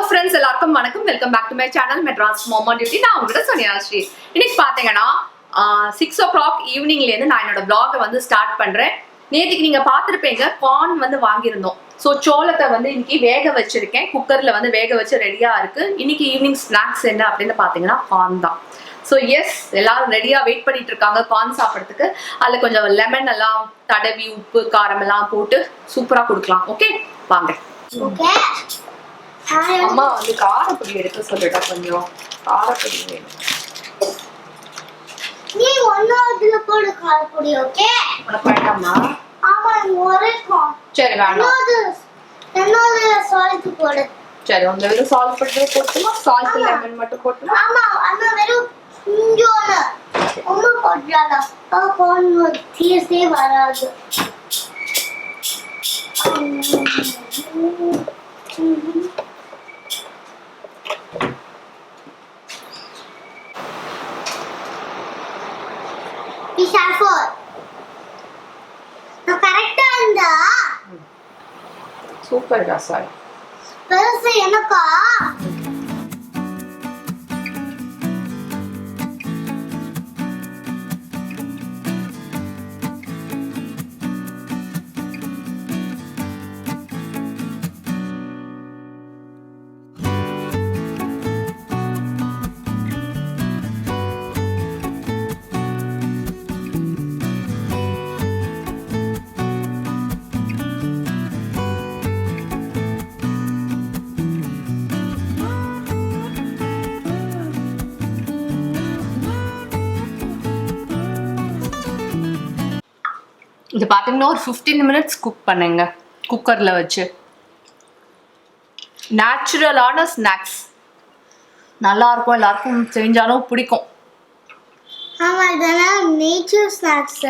friends, எல்லாருக்கும் வணக்கம். Welcome back to my channel Madras momo duty. நான் உங்களோட சோனியாஸ்ரீ. இன்னைக்கு பாத்தீங்கன்னா 6 o'clock ஈவினிங்ல இருந்து நான் என்னோட vlog வந்து ஸ்டார்ட் பண்றேன். நேத்துக்கு நீங்க பாத்திருப்பீங்க கார்ன் வந்து வாங்கியிருந்தோம். ஸோ சோளத்தை வந்து இன்னைக்கு வேக வச்சிருக்கேன். குக்கர்ல வந்து வேக வச்சு ரெடியா இருக்கு. இன்னைக்கு ஈவினிங் ஸ்நாக்ஸ் என்ன அப்படின்னு பாத்தீங்கன்னா கார்ன் தான். ஸோ எஸ், எல்லாரும் ரெடியா வெயிட் பண்ணிட்டு இருக்காங்க கார்ன் சாப்பிட்றதுக்கு. அதுல கொஞ்சம் லெமன் எல்லாம் தடவி உப்பு காரம் எல்லாம் போட்டு சூப்பரா கொடுக்கலாம். ஓகே வாங்க. அம்மா வந்து காரப்பொடி எடுக்க சொல்லிட்டா, கொஞ்சம் காரப்பொடி வேணும். நீ ஒண்ணாவதுல போடு காரப்பொடி. ஓகே உனக்கு வேண்டாமா? ஆமா ஒரேக்கும். சரி வேண்டாம். என்னோட சால்ட் போடு. சரி, உங்க வெறும் சால்ட் போட்டுமா? சால்ட் லெமன் மட்டும் போட்டுமா? ஆமா, அண்ணா வெறும் கொஞ்சோன ஒண்ணு போடுறாடா. கார்ன் டேஸ்டே வராது. சூப்பர் ரசாய். பெருசு எனக்கா? இது பார்த்தீங்கன்னா ஒரு 15 minutes குக் பண்ணுங்க குக்கரில் வச்சு. நேச்சுரலான ஸ்நாக்ஸ் நல்லா இருக்கும், எல்லாருக்கும் செஞ்சாலும் பிடிக்கும். ஆமா, இதெல்லாம் நேச்சர் ஸ்நாக்ஸ்.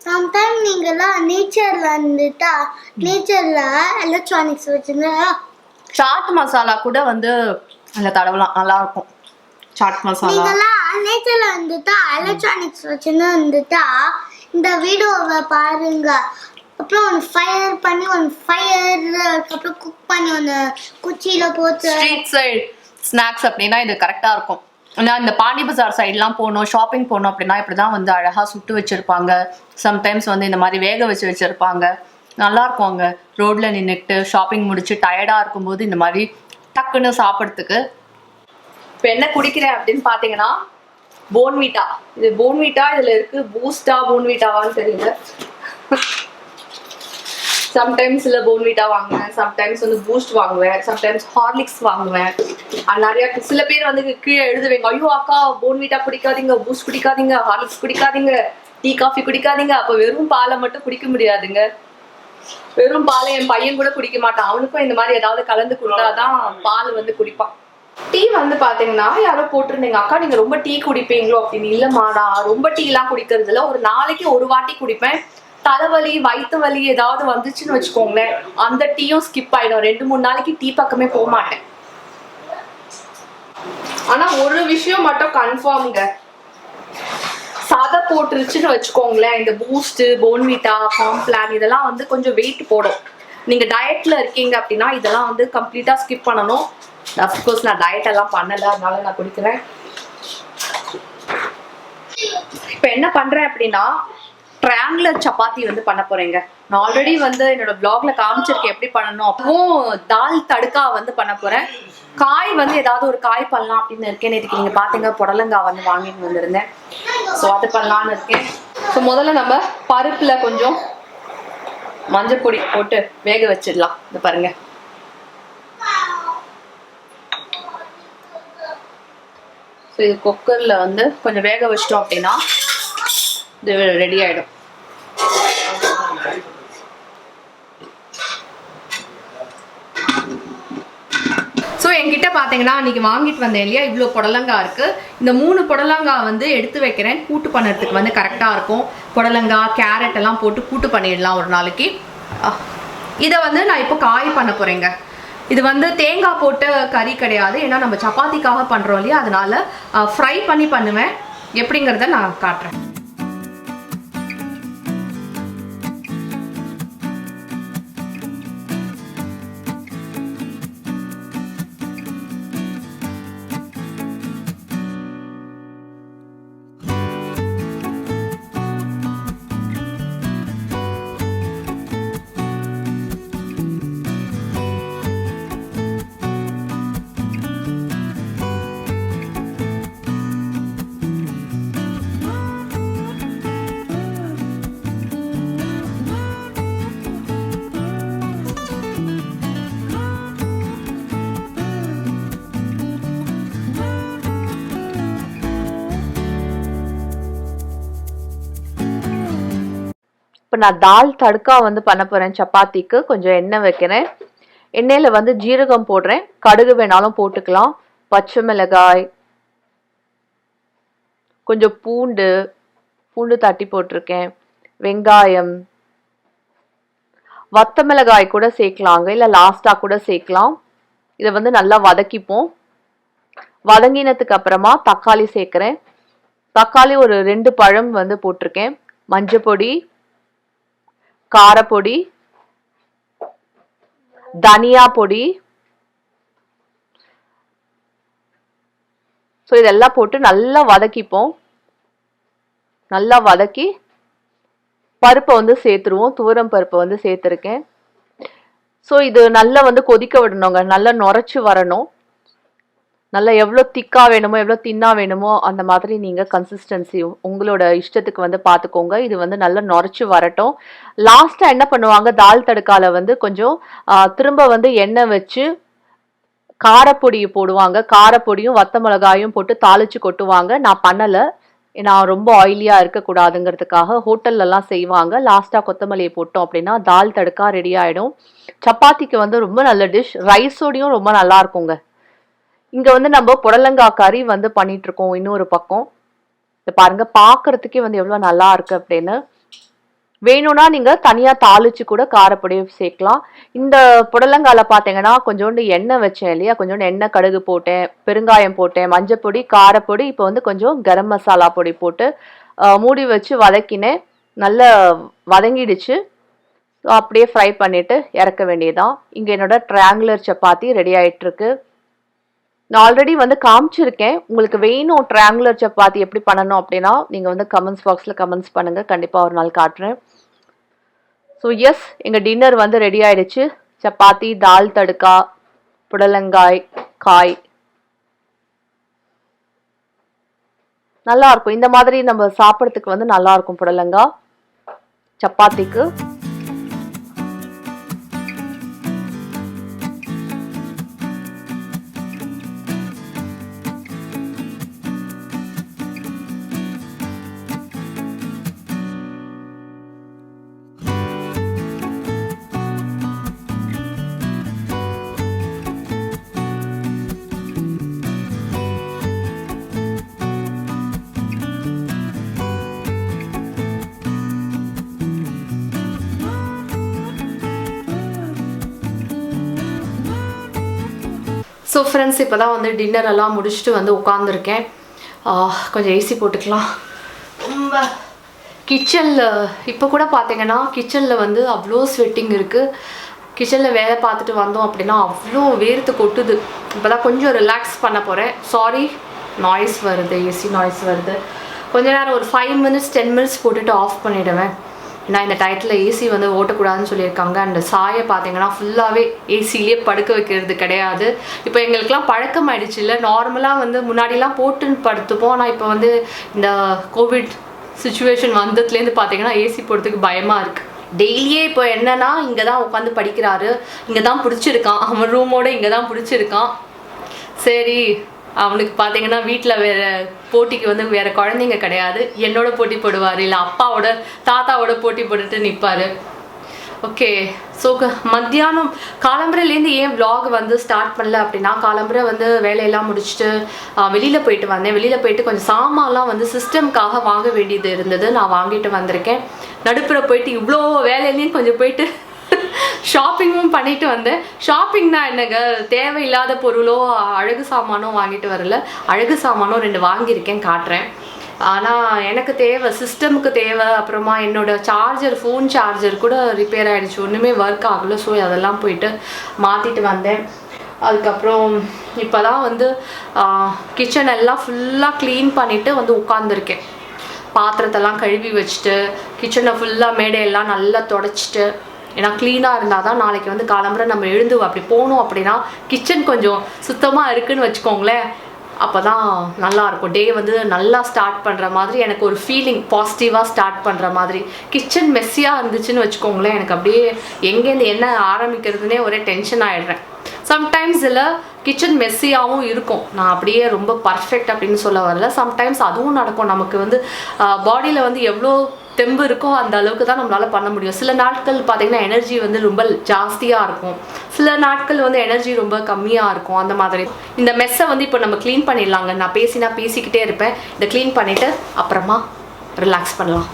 சம்டைம் நீங்கெல்லாம் நேச்சர்ல இருந்துட்டா நேச்சர்ல எலக்ட்ரானிக்ஸ் வச்சுருந்தா சாட் மசாலா கூட வந்து அதில் தடவலாம், நல்லா இருக்கும். சாட் மசாலா நீங்கெல்லாம் நேச்சர்ல வந்துட்டா எலக்ட்ரானிக்ஸ் வச்சுருந்துட்டா இந்த வீடியோவை பாருங்க. அப்புறம் ஃபயர் பண்ணி அப்புறம் குக் பண்ணி குச்சியில போட்டு ஸ்ட்ரீட் சைடு ஸ்நாக்ஸ் அப்படின்னா இது கரெக்டாக இருக்கும். ஆனால் இந்த பாண்டி பஜார் சைட்லாம் போகணும், ஷாப்பிங் போகணும் அப்படின்னா இப்படி தான் வந்து அழகாக சுட்டு வச்சுருப்பாங்க. சம்டைம்ஸ் வந்து இந்த மாதிரி வேக வச்சு வச்சுருப்பாங்க. நல்லாயிருக்கும். அங்கே ரோட்டில் நின்றுட்டு ஷாப்பிங் முடிச்சு டயர்டாக இருக்கும்போது இந்த மாதிரி டக்குன்னு சாப்பிட்றதுக்கு. இப்போ என்ன குடிக்கிறேன் அப்படின்னு பார்த்தீங்கன்னா போன்விட்டா. இது போன்விட்டா இதில் இருக்குது. பூஸ்டா போன்விட்டாவான்னு தெரியல. சம்டைம்ஸ் இல்லை போன்விட்டா வாங்குவேன், சம்டைம்ஸ் வந்து பூஸ்ட் வாங்குவேன், சம்டைம்ஸ் ஹார்லிக்ஸ் வாங்குவேன். நிறைய சில பேர் வந்து கீழே எழுதுவேங்க, ஐயோ அக்கா போன்விட்டா குடிக்காதீங்க, பூஸ்ட் குடிக்காதீங்க, ஹார்லிக்ஸ் குடிக்காதீங்க, டீ காஃபி குடிக்காதீங்க. அப்போ வெறும் பாலை மட்டும் குடிக்க முடியாதுங்க. வெறும் பாலை என் பையன் கூட குடிக்க மாட்டான். அவனுக்கும் இந்த மாதிரி ஏதாவது கலந்து கொடுத்தாதான் பால் வந்து குடிப்பான். டீ வந்து பாத்தீங்கன்னா யாரோ போட்டிருந்தீங்க, அக்கா நீங்க ரொம்ப டீ குடிப்பீங்களோ அப்படின்னு. இல்லம்மா, நான் ரொம்ப டீ எல்லாம் குடிக்கிறது இல்லை. ஒரு நாளைக்கு ஒரு வாட்டி குடிப்பேன். தலைவலி வயிற்று வலி ஏதாவது வந்துச்சுன்னு வச்சுக்கோங்களேன், அந்த டீயும் ஸ்கிப் ஆயிடும். 2-3 நாளைக்கு டீ பக்கமே போக மாட்டேன். ஆனா ஒரு விஷயம் மட்டும் கன்ஃபார்ம்ங்க, சதை போட்டுருச்சுன்னு வச்சுக்கோங்களேன், இந்த பூஸ்ட் போன்விட்டா காம்ப்ளான் இதெல்லாம் வந்து கொஞ்சம் வெயிட் போடும். நீங்க டயட்ல இருக்கீங்க அப்படின்னா இதெல்லாம் வந்து கம்ப்ளீட்டா ஸ்கிப் பண்ணணும். அஃப்கோர்ஸ் நான் டயட் எல்லாம் பண்ணல, அதனால நான் குடிக்கிறேன். இப்ப என்ன பண்றேன் அப்படின்னா ட்ரையாங்குலர் சப்பாத்தி வந்து பண்ண போறேங்க. நான் ஆல்ரெடி வந்து என்னோட பிளாக்ல காமிச்சிருக்கேன் எப்படி பண்ணணும். அப்பவும் தால் தடுக்கா வந்து பண்ண போறேன். காய் வந்து ஏதாவது ஒரு காய் பண்ணலாம் அப்படின்னு இருக்கேன். இதுக்கு நீங்க பாத்தீங்க புடலங்காய் வந்து வாங்கிட்டு வந்திருந்தேன். ஸோ அது பண்ணலான்னு இருக்கேன். ஸோ முதல்ல நம்ம பருப்புல கொஞ்சம் மஞ்சள் பொடி போட்டு வேக வச்சிடலாம். இது பாருங்க, ஸோ இது குக்கர்ல வந்து கொஞ்சம் வேக வச்சிட்டோம் அப்படின்னா இது ரெடி ஆயிடும். ஸோ என்கிட்ட பார்த்தீங்கன்னா அன்றைக்கி வாங்கிட்டு வந்தேன் இல்லையா, இவ்வளோ புடலங்காய் இருக்குது. இந்த 3 புடலங்காய் வந்து எடுத்து வைக்கிறேன். கூட்டு பண்ணுறதுக்கு வந்து கரெக்டாக இருக்கும். புடலங்காய் கேரட் எல்லாம் போட்டு கூட்டு பண்ணிடலாம் ஒரு நாளைக்கு. இதை வந்து நான் இப்போ காய் பண்ண போகிறேங்க. இது வந்து தேங்காய் போட்ட கறி கிடையாது, ஏன்னா நம்ம சப்பாத்திக்காக பண்ணுறோம் இல்லையா, அதனால ஃப்ரை பண்ணி பண்ணுவேன். எப்படிங்கிறத நான் காட்டுறேன். நான் தால் தடுக்கா வந்து பண்ண போகிறேன். சப்பாத்திக்கு கொஞ்சம் எண்ணெய் வைக்கிறேன். எண்ணெயில் வந்து ஜீரகம் போடுறேன், கடுகு வேணாலும் போட்டுக்கலாம், பச்சை மிளகாய், கொஞ்சம் பூண்டு தட்டி போட்டிருக்கேன், வெங்காயம், வத்த மிளகாய் கூட சேர்க்கலாங்க, இல்லை லாஸ்ட்டாக கூட சேர்க்கலாம். இதை வந்து நல்லா வதக்கிப்போம். வதங்கினதுக்கு அப்புறமா தக்காளி சேர்க்குறேன். தக்காளி ஒரு 2 பழம் வந்து போட்டிருக்கேன். மஞ்சள் பொடி, காரப்பொடி, தனியா பொடி, ஸோ இதெல்லாம் போட்டு நல்லா வதக்கிப்போம். நல்லா வதக்கி பருப்பை வந்து சேர்த்துருவோம். துவரம் பருப்பை வந்து சேர்த்துருக்கேன். ஸோ இது நல்லா வந்து கொதிக்க விடணுங்க, நல்லா நுரைச்சி வரணும். நல்லா எவ்வளோ திக்காக வேணுமோ எவ்வளோ தின்னா வேணுமோ அந்த மாதிரி நீங்கள் கன்சிஸ்டன்சி உங்களோட இஷ்டத்துக்கு வந்து பார்த்துக்கோங்க. இது வந்து நல்லா நுரைச்சி வரட்டும். லாஸ்ட்டாக என்ன பண்ணுவாங்க, தால் தடுக்கால வந்து கொஞ்சம் திரும்ப வந்து எண்ணெய் வச்சு காரப்பொடி போடுவாங்க. காரப்பொடியும் வத்த மிளகாயும் போட்டு தாளிச்சு கொட்டுவாங்க. நான் பண்ணலை, நான் ரொம்ப ஆயிலியாக இருக்கக்கூடாதுங்கிறதுக்காக. ஹோட்டல்லலாம் செய்வாங்க. லாஸ்ட்டாக கொத்தமல்லியை போட்டோம் அப்படின்னா தால் தடுக்கா ரெடி ஆகிடும். சப்பாத்திக்கு வந்து ரொம்ப நல்ல டிஷ், ரைஸோடையும் ரொம்ப நல்லா இருக்குங்க. இங்கே வந்து நம்ம புடலங்காய் கறி வந்து பண்ணிட்டு இருக்கோம். இன்னொரு பக்கம் இதை பாருங்க, பார்க்கறதுக்கே வந்து எவ்வளோ நல்லா இருக்கு அப்படின்னு. வேணும்னா நீங்க தனியா தாளிச்சு கூட காரப்பொடியை சேர்க்கலாம். இந்த புடலங்கால பார்த்தீங்கன்னா கொஞ்சோண்டு எண்ணெய் வச்சேன் இல்லையா, கொஞ்சோண்டு எண்ணெய், கடுகு போட்டேன், பெருங்காயம் போட்டேன், மஞ்சள் பொடி, காரப்பொடி, இப்போ வந்து கொஞ்சம் கரம் மசாலா பொடி போட்டு மூடி வச்சு வதக்கினேன். நல்லா வதங்கிடுச்சு. ஸோ அப்படியே ஃப்ரை பண்ணிட்டு இறக்க வேண்டியதான். இங்கே என்னோட ட்ரையாங்குலர் சப்பாத்தி ரெடி ஆயிட்டு இருக்கு. நான் ஆல்ரெடி வந்து காமிச்சிருக்கேன். உங்களுக்கு வேணும் ட்ரையாங்குலர் சப்பாத்தி எப்படி பண்ணணும் அப்படின்னா நீங்கள் வந்து கமெண்ட்ஸ் பாக்ஸில் கமெண்ட்ஸ் பண்ணுங்கள், கண்டிப்பாக ஒரு நாள் காட்டுறேன். ஸோ எஸ், எங்கள் டின்னர் வந்து ரெடி ஆயிடுச்சு. சப்பாத்தி, தால் தடுக்கா, புடலங்காய் காய், நல்லா இருக்கும். இந்த மாதிரி நம்ம சாப்பிட்றதுக்கு வந்து நல்லா இருக்கும் புடலங்காய் சப்பாத்திக்கு. ஸோ ஃப்ரெண்ட்ஸ், இப்போ தான் வந்து டின்னர் எல்லாம் முடிச்சுட்டு வந்து உட்காந்துருக்கேன். கொஞ்சம் ஏசி போட்டுக்கலாம். ரொம்ப கிச்சனில் இப்போ கூட பார்த்தீங்கன்னா கிச்சனில் வந்து அவ்வளோ ஸ்வெட்டிங் இருக்குது. கிச்சனில் வேலை பார்த்துட்டு வந்தோம் அப்படின்னா அவ்வளோ வேர்த்து கொட்டுது. இப்போ தான் கொஞ்சம் ரிலாக்ஸ் பண்ண போகிறேன். சாரி, நாய்ஸ் வருது, ஏசி நாய்ஸ் வருது. கொஞ்ச நேரம் ஒரு 5 மினிட்ஸ் 10 மினிட்ஸ் போட்டுட்டு ஆஃப் பண்ணிவிடுவேன். ஏன்னா இந்த டயத்தில் ஏசி வந்து ஓட்டக்கூடாதுன்னு சொல்லியிருக்காங்க. அண்ட் சாயை பார்த்தீங்கன்னா ஃபுல்லாகவே ஏசிலேயே படுக்க வைக்கிறது கிடையாது. இப்போ எங்களுக்கெலாம் பழக்கம் ஆயிடுச்சு இல்லை. நார்மலாக வந்து முன்னாடிலாம் போட்டுன்னு படுத்துப்போம். ஆனால் இப்போ வந்து இந்த கோவிட் சுச்சுவேஷன் வந்ததுலேருந்து பார்த்தீங்கன்னா ஏசி போடுறதுக்கு பயமாக இருக்குது. டெய்லியே இப்போ என்னன்னா இங்கே தான் உட்காந்து படிக்கிறாரு, இங்கே தான் பிடிச்சிருக்கான், அவன் ரூமோட இங்கே தான் பிடிச்சிருக்கான். சரி, அவனுக்கு பார்த்தீங்கன்னா வீட்டில் வேறு போட்டிக்கு வந்து வேறு குழந்தைங்க கிடையாது. என்னோட போட்டி போடுவார், இல்லை அப்பாவோட தாத்தாவோட போட்டி போட்டுட்டு நிற்பார். ஓகே, ஸோ மத்தியானம் காலம்பரையிலேருந்து ஏன் vlog வந்து ஸ்டார்ட் பண்ணல அப்படின்னா, காலம்பரை வந்து வேலையெல்லாம் முடிச்சுட்டு வெளியில் போயிட்டு வந்தேன். வெளியில் போயிட்டு கொஞ்சம் சாமான்லாம் வந்து சிஸ்டம்காக வாங்க வேண்டியது இருந்தது. நான் வாங்கிட்டு வந்திருக்கேன். நடுப்புற போயிட்டு இவ்வளோ வேலையிலையும் கொஞ்சம் போயிட்டு ஷாப்பிங்கும் பண்ணிட்டு வந்தேன். ஷாப்பிங்னா என்னங்க, தேவையில்லாத பொருளோ அழகு சாமானோ வாங்கிட்டு வரல. அழகு சாமானோ 2 வாங்கியிருக்கேன், காட்டுறேன். ஆனால் எனக்கு தேவை, சிஸ்டமுக்கு தேவை. அப்புறமா என்னோட சார்ஜர், ஃபோன் சார்ஜர் கூட ரிப்பேர் ஆகிடுச்சு, ஒன்றுமே ஒர்க் ஆகலை. ஸோ அதெல்லாம் போயிட்டு மாற்றிட்டு வந்தேன். அதுக்கப்புறம் இப்போ தான் வந்து கிச்சன் எல்லாம் ஃபுல்லாக க்ளீன் பண்ணிவிட்டு வந்து உட்காந்துருக்கேன். பாத்திரத்தெல்லாம் கழுவி வச்சுட்டு கிச்சனை ஃபுல்லாக மேடையெல்லாம் நல்லா தொடச்சிட்டு, ஏன்னா க்ளீனாக இருந்தால் தான் நாளைக்கு வந்து காலம்பரை நம்ம எழுந்து அப்படி போகணும் அப்படின்னா கிச்சன் கொஞ்சம் சுத்தமாக இருக்குதுன்னு வச்சுக்கோங்களேன். அப்போ தான் நல்லாயிருக்கும். டே வந்து நல்லா ஸ்டார்ட் பண்ணுற மாதிரி எனக்கு ஒரு ஃபீலிங், பாசிட்டிவாக ஸ்டார்ட் பண்ணுற மாதிரி. கிச்சன் மெஸ்ஸியாக இருந்துச்சுன்னு வச்சுக்கோங்களேன், எனக்கு அப்படியே எங்கேருந்து என்ன ஆரம்பிக்கிறதுனே ஒரே டென்ஷன் ஆகிடுறேன். சம்டைம்ஸ் இல்லை கிச்சன் மெஸ்ஸியாகவும் இருக்கும். நான் அப்படியே ரொம்ப பர்ஃபெக்ட் அப்படின்னு சொல்ல வரல. சம்டைம்ஸ் அதுவும் நடக்கும். நமக்கு வந்து பாடியில் வந்து எவ்வளோ தெம்பு இருக்கோ அந்த அளவுக்கு தான் நம்மளால பண்ண முடியும். சில நாட்கள் பார்த்தீங்கன்னா எனர்ஜி வந்து ரொம்ப ஜாஸ்தியாக இருக்கும், சில நாட்கள் வந்து எனர்ஜி ரொம்ப கம்மியாக இருக்கும். அந்த மாதிரி இந்த மெஸ்ஸை வந்து இப்போ நம்ம க்ளீன் பண்ணிடலாங்க. நான் பேசிக்கிட்டே இருப்பேன். இதை க்ளீன் பண்ணிவிட்டு அப்புறமா ரிலாக்ஸ் பண்ணலாம்.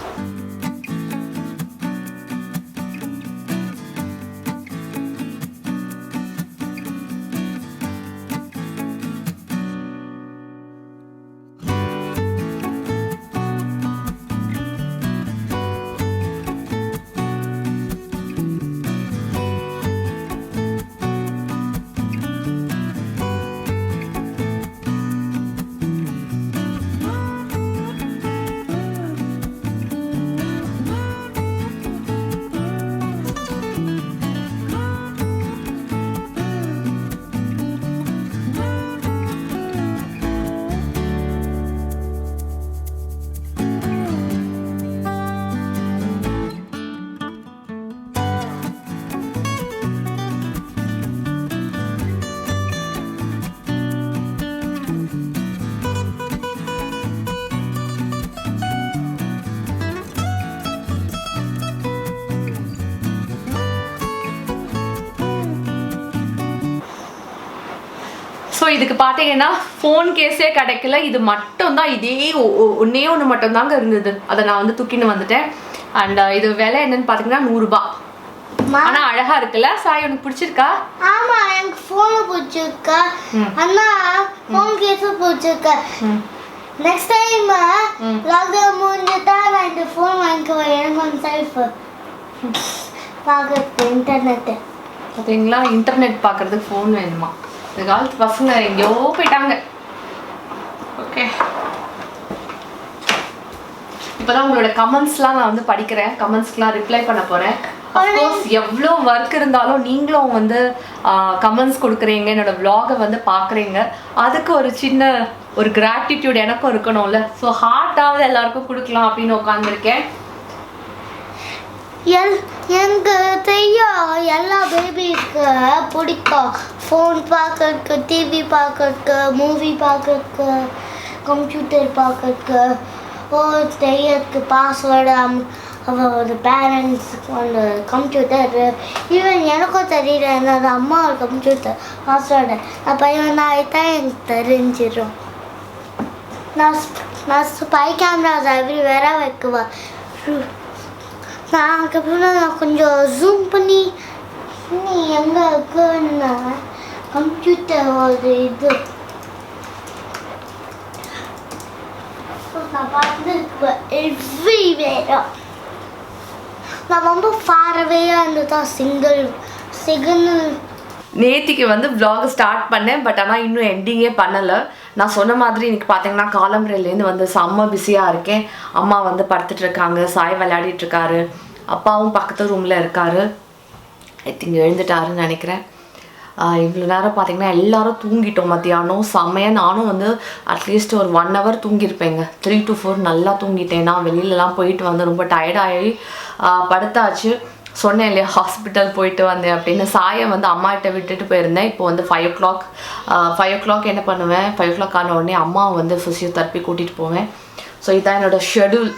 ஸோ இதுக்கு பார்த்தீங்கன்னா ஃபோன் கேஸே கிடைக்கல. இது மட்டும் தான், இதே ஒன்னே ஒன்று மட்டும் தாங்க இருந்தது. அதை நான் வந்து தூக்கின்னு வந்துட்டேன். அண்ட் இது விலை என்னன்னு பார்த்தீங்கன்னா 100 ரூபாய். ஆனா அழகா இருக்குல்ல சாய்? உனக்கு பிடிச்சிருக்கா? ஆமா, எனக்கு ஃபோன் பிடிச்சிருக்கா. அண்ணா ஃபோன் கேஸ் பிடிச்சிருக்கா. நெக்ஸ்ட் டைம் லாக்டவுன் முடிஞ்சிட்டா நான் இந்த ஃபோன் வாங்கிக்குவேன். எனக்கு ஒரு செல்ஃப் பார்க்கறது இன்டர்நெட். பார்த்தீங்களா, இன்டர்நெட் பார்க்கறதுக்கு ஃபோன் வேணுமா? இந்த காலத்து பசங்க எங்கேயோ போயிட்டாங்க. ஓகே, இப்போதான் உங்களோட கமெண்ட்ஸ்லாம் நான் வந்து படிக்கிறேன். கமெண்ட்ஸ்க்குலாம் ரிப்ளை பண்ண போகிறேன். அஃப்கோர்ஸ் எவ்வளோ ஒர்க் இருந்தாலும் நீங்களும் வந்து கமெண்ட்ஸ் கொடுக்குறீங்க, என்னோட vlog-ஐ வந்து பார்க்குறீங்க. அதுக்கு ஒரு சின்ன ஒரு கிராட்டிடியூட் எனக்கும் இருக்கணும்ல. ஸோ ஹார்ட்டாவது எல்லாருக்கும் கொடுக்கலாம் அப்படின்னு உட்காந்துருக்கேன். எனக்கு தெரியும் எல்லா பேபிஸ்க்கு பிடிக்கும் ஃபோன் பார்க்கறதுக்கு, டிவி பார்க்கறதுக்கு, மூவி பார்க்கறதுக்கு, கம்ப்யூட்டர் பார்க்கறதுக்கு, தெரியறதுக்கு பாஸ்வேர்டு அவரோட பேரண்ட்ஸுக்கு அந்த கம்ப்யூட்டர். ஈவன் எனக்கும் தெரியல என்னோட அம்மாவோட கம்ப்யூட்டர் பாஸ்வேர்டு. நான் பையன் ஆகிட்டா எனக்கு தெரிஞ்சிடும். நான் ஸ்பை கேமராஸ் எவ்ரிவேரா வைக்குவேன். நான் அதுக்கப்புறம் நான் கொஞ்சம் ஜூம் பண்ணி நீ எங்கே இருக்குன்னா கம்ப்யூட்டர் ஒரு இது நான் பார்த்துருப்பேன் எவ்ரிவேரா. நான் ரொம்ப ஃபாரவேயாக இருந்துதான் சிக்னல். நேத்திக்கு வந்து vlog ஸ்டார்ட் பண்ணேன். பட் ஆனால் இன்னும் எண்டிங்கே பண்ணலை. நான் சொன்ன மாதிரி இன்னைக்கு பார்த்தீங்கன்னா காலம்பரையிலேருந்து வந்து செம்ம பிஸியாக இருக்கேன். அம்மா வந்து படுத்துட்டு இருக்காங்க, சாய் விளையாடிட்டு இருக்காரு, அப்பாவும் பக்கத்து ரூமில் இருக்காரு. ஐ திங்க் எழுந்துட்டாருன்னு நினைக்கிறேன். இவ்வளோ நேரம் பார்த்தீங்கன்னா எல்லாரும் தூங்கிட்டோம் மத்தியானம் செம்மையாக. நானும் வந்து அட்லீஸ்ட் ஒரு 1 hour தூங்கியிருப்பேங்க. 3 to 4 நல்லா தூங்கிட்டேன். நான் வெளியிலலாம் போயிட்டு வந்து ரொம்ப டயர்டாகி படுத்தாச்சு. சொன்னேன் இல்லையா ஹாஸ்பிட்டல் போயிட்டு வந்தேன் அப்படின்னு. சாயை வந்து அம்மாகிட்ட விட்டுட்டு போயிருந்தேன். இப்போ வந்து 5 o'clock என்ன பண்ணுவேன், 5 o'clock ஆன உடனே அம்மாவை வந்து ஃபிசியோதெரப்பி கூட்டிகிட்டு போவேன். ஸோ இதான் என்னோடய ஷெடியூல்.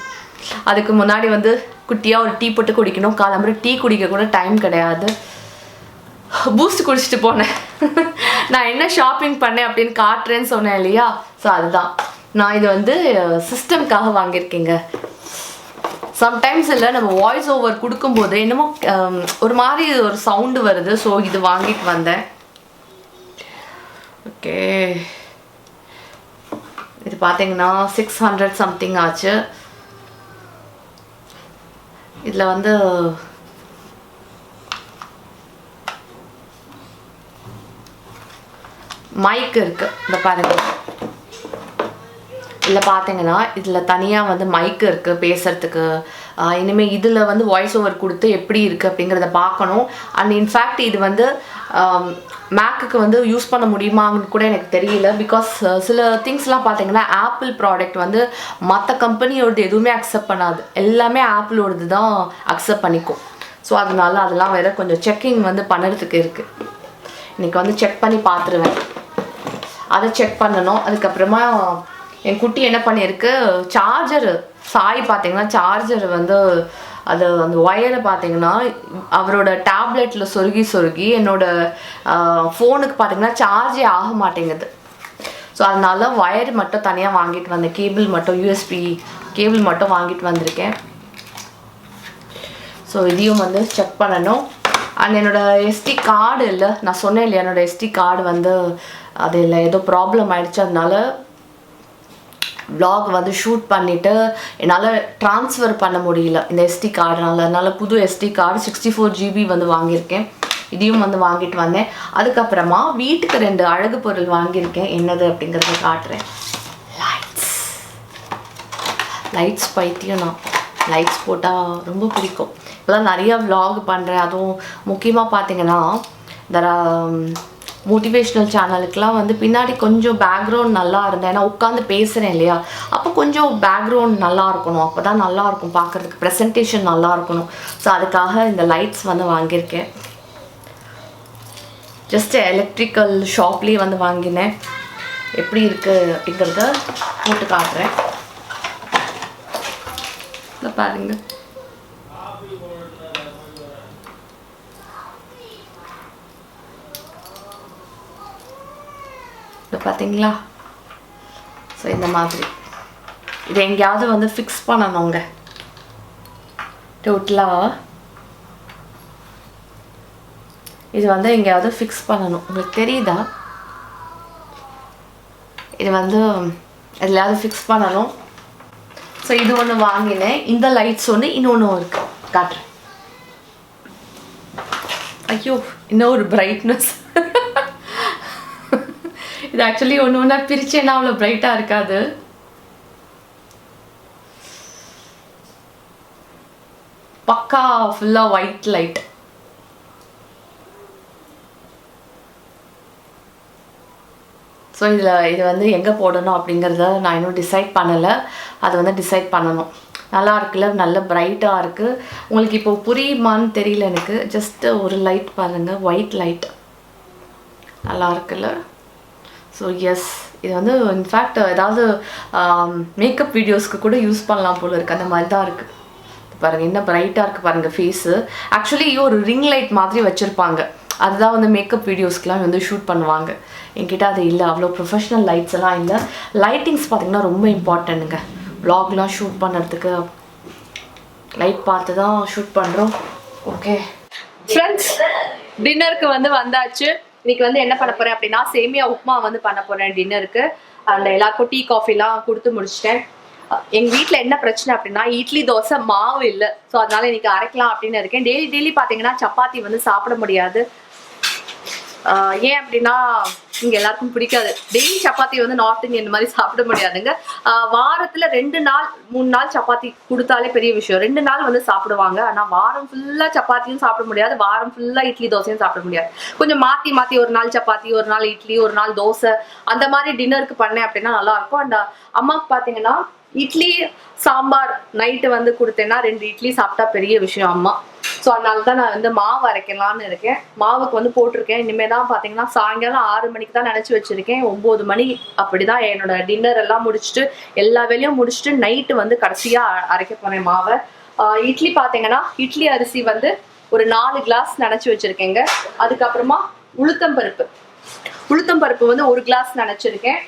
அதுக்கு முன்னாடி வந்து குட்டியாக ஒரு டீ போட்டு குடிக்கணும். காலம்பரை டீ குடிக்க கூட டைம் கிடையாது. பூஸ்ட் குடிச்சிட்டு போனேன். நான் என்ன ஷாப்பிங் பண்ணேன் அப்படின்னு காட்டுறேன்னு சொன்னேன் இல்லையா? ஸோ அதுதான் நான் இது வந்து சிஸ்டம்காக வாங்கியிருக்கேங்க. சம்டைம்ஸ் இல்லை நம்ம வாய்ஸ் ஓவர் கொடுக்கும்போது என்னமோ ஒரு மாதிரி ஒரு சவுண்டு வருது. ஸோ இது வாங்கிட்டு வந்தேன். ஓகே, இது பார்த்தீங்கன்னா 600 சம்திங் ஆச்சு. இதில் வந்து மைக் இருக்குது. இந்த பாருங்க, இதில் பார்த்தீங்கன்னா இதில் தனியாக வந்து மைக் இருக்குது பேசுகிறதுக்கு. இனிமேல் இதில் வந்து வாய்ஸ் ஓவர் கொடுத்து எப்படி இருக்குது அப்படிங்கிறத பார்க்கணும். அண்ட் இன்ஃபேக்ட் இது வந்து மேக்குக்கு வந்து யூஸ் பண்ண முடியுமான்னு கூட எனக்கு தெரியல. பிகாஸ் சில திங்ஸ்லாம் பார்த்தீங்கன்னா ஆப்பிள் ப்ராடக்ட் வந்து மற்ற கம்பெனியோடது எதுவுமே அக்செப்ட் பண்ணாது, எல்லாமே ஆப்பிளோடது தான் அக்செப்ட் பண்ணிக்கும். ஸோ அதனால அதெல்லாம் வேறு கொஞ்சம் செக்கிங் வந்து பண்ணுறதுக்கு இருக்குது. இன்றைக்கி வந்து செக் பண்ணி பார்த்துருவேன். அதை செக் பண்ணணும். அதுக்கப்புறமா என் குட்டி என்ன பண்ணியிருக்கு, சார்ஜர் சாய் பார்த்தீங்கன்னா சார்ஜர் வந்து அது அந்த ஒயரை பார்த்தீங்கன்னா அவரோட டேப்லெட்டில் சொருகி என்னோட ஃபோனுக்கு பார்த்தீங்கன்னா சார்ஜே ஆக மாட்டேங்குது. ஸோ அதனால ஒயர் மட்டும் தனியாக வாங்கிட்டு வந்தேன், கேபிள் மட்டும் யூஎஸ்பி கேபிள் மட்டும் வாங்கிட்டு வந்திருக்கேன். ஸோ இதையும் வந்து செக் பண்ணணும். அண்ட் என்னோடய எஸ்டி கார்டு இல்லை, நான் சொன்னேன் இல்லையா என்னோடய எஸ்டி கார்டு வந்து அது இல்லை ஏதோ ப்ராப்ளம் ஆகிடுச்சு. அதனால vlog வந்து ஷூட் பண்ணிவிட்டு என்னால் ட்ரான்ஸ்ஃபர் பண்ண முடியல இந்த எஸ்டி கார்டுனால. அதனால் புது எஸ்டி கார்டு 64 GB வந்து வாங்கியிருக்கேன். இதையும் வந்து வாங்கிட்டு வந்தேன். அதுக்கப்புறமா வீட்டுக்கு 2 அழகு பொருள் வாங்கியிருக்கேன். என்னது அப்படிங்கிறத காட்டுறேன். லைட்ஸ் பைத்தியம், நான் லைட்ஸ் போட்டால் ரொம்ப பிடிக்கும். இப்போதான் நிறையா vlog பண்ணுறேன். அதுவும் முக்கியமாக பார்த்தீங்கன்னா இந்த மோட்டிவேஷ்னல் சேனலுக்கெலாம் வந்து பின்னாடி கொஞ்சம் பேக்ரவுண்ட் நல்லா இருந்தேன். ஏன்னா உட்காந்து பேசுகிறேன் இல்லையா, அப்போ கொஞ்சம் பேக்ரவுண்ட் நல்லா இருக்கணும், அப்போ தான் நல்லாயிருக்கும் பார்க்குறதுக்கு, ப்ரெசன்டேஷன் நல்லா இருக்கணும். ஸோ அதுக்காக இந்த லைட்ஸ் வந்து வாங்கியிருக்கேன். ஜஸ்ட் எலக்ட்ரிக்கல் ஷாப்லேயே வந்து வாங்கினேன். எப்படி இருக்குது அப்படிங்கிறத போட்டு காட்டுறேன். இதை பாருங்க, இதை பார்த்தீங்களா? ஸோ இந்த மாதிரி இது எங்கேயாவது வந்து ஃபிக்ஸ் பண்ணணுங்க. டோட்டலாக இது வந்து எங்கேயாவது ஃபிக்ஸ் பண்ணணும். உங்களுக்கு தெரியுதா? இது வந்து எதுலையாவது ஃபிக்ஸ் பண்ணணும். ஸோ இது ஒன்று வாங்கினேன். இந்த லைட்ஸ் ஒன்று, இன்னொன்று இருக்கு, காட்டுறேன். ஐயோ, இன்னும் ஒரு பிரைட்னஸ். இது ஆக்சுவலி ஒன்று ஒன்றா பிரிச்சேன்னா அவ்வளோ பிரைட்டாக இருக்காது. பக்கா ஃபுல்லாக ஒயிட் லைட். ஸோ இது வந்து எங்கே போடணும் அப்படிங்கிறத நான் இன்னும் டிசைட் பண்ணலை. அது வந்து டிசைட் பண்ணணும். நல்லா இருக்குல்ல, நல்ல பிரைட்டாக இருக்குது. உங்களுக்கு இப்போ புரியுமான்னு தெரியல எனக்கு. ஜஸ்ட்டு ஒரு லைட் பாருங்கள், ஒயிட் லைட், நல்லா இருக்குல்ல. ஸோ எஸ், இது வந்து இன்ஃபேக்ட் ஏதாவது மேக்கப் வீடியோஸ்க்கு கூட யூஸ் பண்ணலாம் போல இருக்குது. அந்த மாதிரி தான் இருக்குது பாருங்கள். என்ன பிரைட்டாக இருக்குது பாருங்கள் ஃபேஸு. ஆக்சுவலி ஒரு ரிங் லைட் மாதிரி வச்சுருப்பாங்க, அதுதான் வந்து மேக்கப் வீடியோஸ்க்கெலாம் வந்து ஷூட் பண்ணுவாங்க. என்கிட்ட அது இல்லை, அவ்வளோ ப்ரொஃபஷ்னல் லைட்ஸ் எல்லாம் இல்லை. லைட்டிங்ஸ் பார்த்திங்கன்னா ரொம்ப இம்பார்ட்டண்ட்டுங்க. vlogலாம் ஷூட் பண்ணுறதுக்கு லைட் பார்த்து தான் ஷூட் பண்ணுறோம். ஓகே ஃப்ரெண்ட்ஸ், டின்னருக்கு வந்து வந்தாச்சு. இன்னைக்கு வந்து என்ன பண்ண போகிறேன் அப்படின்னா சேமியா உப்புமா வந்து பண்ண போகிறேன் டின்னருக்கு. அதில் எல்லாருக்கும் டீ காஃபிலாம் கொடுத்து முடிச்சிட்டேன். எங்கள் வீட்டில் என்ன பிரச்சனை அப்படின்னா இட்லி தோசை மாவு இல்லை. ஸோ அதனால இன்னைக்கு அரைக்கலாம் அப்படின்னு இருக்கேன். டெய்லி பார்த்தீங்கன்னா சப்பாத்தி வந்து சாப்பிட முடியாது. ஏன் அப்படின்னா இங்கே எல்லாருக்கும் பிடிக்காது. டெய்லி சப்பாத்தி வந்து நார்த் இந்தியன் மாதிரி சாப்பிட முடியாதுங்க. வாரத்தில் 2 நாள் 3 நாள் சப்பாத்தி கொடுத்தாலே பெரிய விஷயம். 2 நாள் வந்து சாப்பிடுவாங்க. ஆனால் வாரம் ஃபுல்லாக சப்பாத்தியும் சாப்பிட முடியாது, வாரம் ஃபுல்லாக இட்லி தோசையும் சாப்பிட முடியாது. கொஞ்சம் மாற்றி மாற்றி ஒரு நாள் சப்பாத்தி, ஒரு நாள் இட்லி, ஒரு நாள் தோசை, அந்த மாதிரி டின்னருக்கு பண்ணேன் அப்படின்னா நல்லாயிருக்கும். அண்ட் அம்மாவுக்கு பார்த்தீங்கன்னா இட்லி சாம்பார் நைட்டு வந்து கொடுத்தேன்னா 2 இட்லி சாப்பிட்டா பெரிய விஷயம் அம்மா. ஸோ அதனால தான் நான் வந்து மாவு அரைக்கலான்னு இருக்கேன். மாவுக்கு வந்து போட்டிருக்கேன். இனிமேல் தான் பார்த்தீங்கன்னா சாயங்காலம் 6 மணிக்கு தான் நினச்சி வச்சுருக்கேன். 9 மணி அப்படி தான் என்னோட டின்னர் எல்லாம் முடிச்சுட்டு எல்லா வேலையும் முடிச்சுட்டு நைட்டு வந்து கடைசியாக அரைக்க போகிறேன் மாவை. இட்லி பார்த்தீங்கன்னா இட்லி அரிசி வந்து ஒரு 4 கிளாஸ் நினச்சி வச்சுருக்கேங்க. அதுக்கப்புறமா உளுத்தம் பருப்பு வந்து 1 கிளாஸ் நினச்சிருக்கேன்.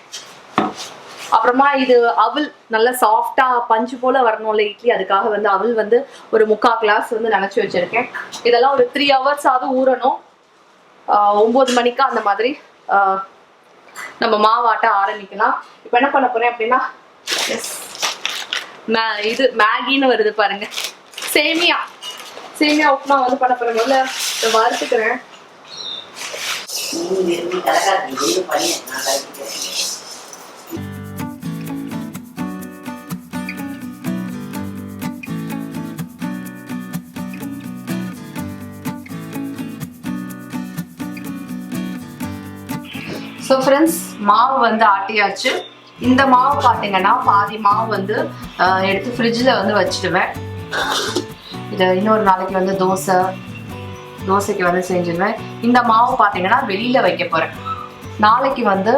அப்புறமா இது அவல் நல்லா சாஃப்டா பஞ்சு போல வரணும்ல இட்லி, அதுக்காக வந்து அவல் வந்து ஒரு 3/4 கிளாஸ் வந்து நினைச்சு வச்சிருக்கேன். இதெல்லாம் ஒரு 3 hours ஆவது ஊறணும். 9 மணிக்கு அந்த மாதிரி நம்ம மாவாட்ட ஆரம்பிக்கலாம். இப்போ என்ன பண்ண போறேன் அப்படின்னா இது மேகின்னு வருது பாருங்க, சேமியா உப்புமா வந்து பண்ண போறேன். முதல்ல வறுத்துக்கிறேன். ஸோ ஃப்ரெண்ட்ஸ், மாவு வந்து ஆட்டியாச்சு. இந்த மாவு பார்த்தீங்கன்னா பாதி மாவு வந்து எடுத்து ஃப்ரிட்ஜில் வந்து வச்சுடுவேன். இதை இன்னொரு நாளைக்கு வந்து தோசைக்கு வந்து செஞ்சுடுவேன். இந்த மாவு பார்த்தீங்கன்னா வெளியில் வைக்க போகிறேன். நாளைக்கு வந்து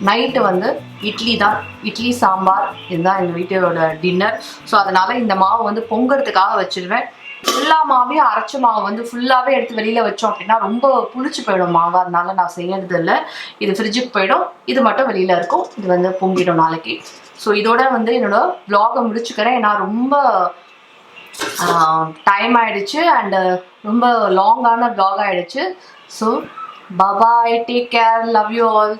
நைட்டு வந்து இட்லி தான், இட்லி சாம்பார், இதுதான் எங்கள் வீட்டோட டின்னர். ஸோ அதனால் இந்த மாவு வந்து பொங்கறதுக்காக வச்சுருவேன். ஃபுல்லா மாவையும் அரைச்ச மாவு வந்து ஃபுல்லாகவே எடுத்து வெளியில் வச்சோம் அப்படின்னா ரொம்ப புளிச்சு போயிடும் மாவு. அதனால நான் செய்யறது இல்லை. இது ஃப்ரிட்ஜுக்கு போயிடும், இது மட்டும் வெளியில் இருக்கும். இது வந்து பொங்கிடும் நாளைக்கு. ஸோ இதோட வந்து என்னோட vlog-அ முடிச்சுக்கிறேன். ஏன்னா ரொம்ப டைம் ஆயிடுச்சு அண்ட் ரொம்ப லாங்கான vlog ஆயிடுச்சு. So bye, take care, love you all.